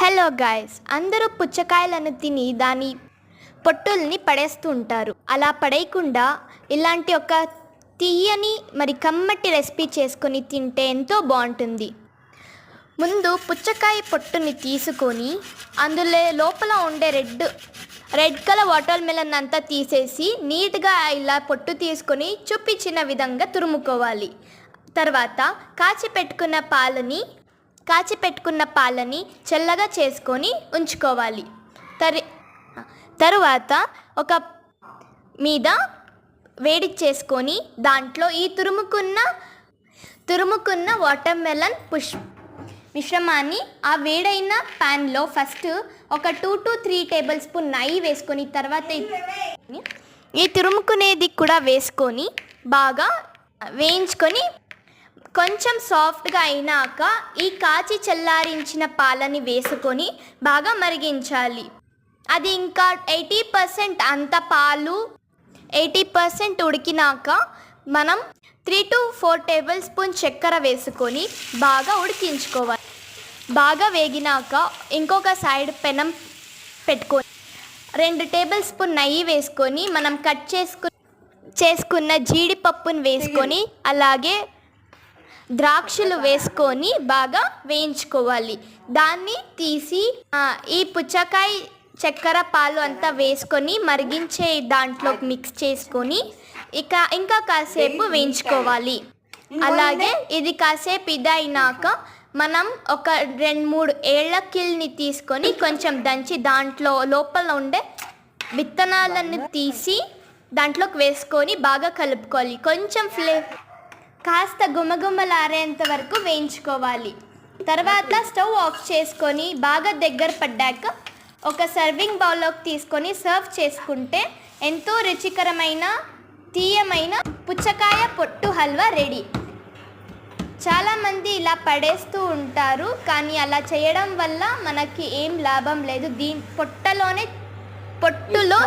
Hello guys, అందరూ పుచ్చకాయలను తిని దాని పొట్టుల్ని పడేస్తూ ఉంటారు. అలా పడేయకుండా ఇలాంటి ఒక తీయని మరి కమ్మటి రెసిపీ చేసుకొని తింటే ఎంతో బాగుంటుంది. ముందు పుచ్చకాయ పొట్టుని తీసుకొని అందులో లోపల ఉండే రెడ్ కలర్ వాటర్ మెలన్ అంతా తీసేసి నీట్గా ఇలా పొట్టు తీసుకొని చూపించిన విధంగా తురుముకోవాలి. తర్వాత కాచి పెట్టుకున్న పాలని చల్లగా చేసుకొని ఉంచుకోవాలి. తరువాత ఒక మీద వేడి చేసుకొని దాంట్లో ఈ తురుముకున్న వాటర్ మెలన్ మిశ్రమాన్ని ఆ వేడైన ప్యాన్లో ఫస్ట్ ఒక 2 to 3 టేబుల్ స్పూన్ నెయ్యి వేసుకొని తర్వాత ఈ తురుముకునేది కూడా వేసుకొని బాగా వేయించుకొని కొంచెం సాఫ్ట్గా అయినాక ఈ కాచి చల్లారించిన పాలని వేసుకొని బాగా మరిగించాలి. అది ఇంకా 80% అంత పాలు 80% ఉడికినాక మనం 3 to 4 టేబుల్ స్పూన్ చక్కెర వేసుకొని బాగా ఉడికించుకోవాలి. బాగా వేగినాక ఇంకొక సైడ్ పెనం పెట్టుకొని 2 టేబుల్ స్పూన్ నెయ్యి వేసుకొని మనం కట్ చేసుకున్న జీడిపప్పును వేసుకొని అలాగే ద్రాక్షలు వేసుకొని బాగా వేయించుకోవాలి. దాన్ని తీసి ఈ పుచ్చకాయ చక్కెర పాలు అంతా వేసుకొని మరిగించే దాంట్లో మిక్స్ చేసుకొని ఇంకా కాసేపు వేయించుకోవాలి. అలాగే ఇది కాసేపు ఇదైనాక మనం ఒక 2-3 ఏలక్కిల్ని తీసుకొని కొంచెం దంచి దాంట్లో లోపల ఉండే విత్తనాలను తీసి దాంట్లోకి వేసుకొని బాగా కలుపుకోవాలి. కొంచెం కాస్త గుమగుమలారేంత వరకు వేయించుకోవాలి. తర్వాత స్టవ్ ఆఫ్ చేసుకొని బాగా దగ్గర పడ్డాక ఒక సర్వింగ్ బౌల్లోకి తీసుకొని సర్వ్ చేసుకుంటే ఎంతో రుచికరమైన తీయమైన పుచ్చకాయ పొట్టు హల్వా రెడీ. చాలామంది ఇలా పడేస్తూ ఉంటారు, కానీ అలా చేయడం వల్ల మనకి ఏం లాభం లేదు. పొట్టులో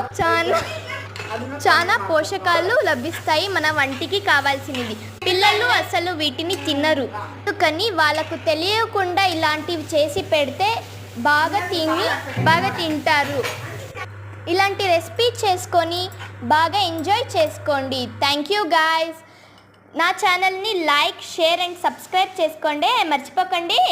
చాలా పోషకాలు లభిస్తాయి, మన వంటికి కావాల్సినవి. పిల్లలు అసలు వీటిని తినరు, కానీ వాళ్ళకు తెలియకుండా ఇలాంటివి చేసి పెడితే బాగా తింటారు. ఇలాంటి రెసిపీ చేసుకొని బాగా ఎంజాయ్ చేసుకోండి. Thank you guys. నా ఛానల్ని లైక్, షేర్ అండ్ సబ్స్క్రైబ్ చేసుకోండి, మర్చిపోకండి.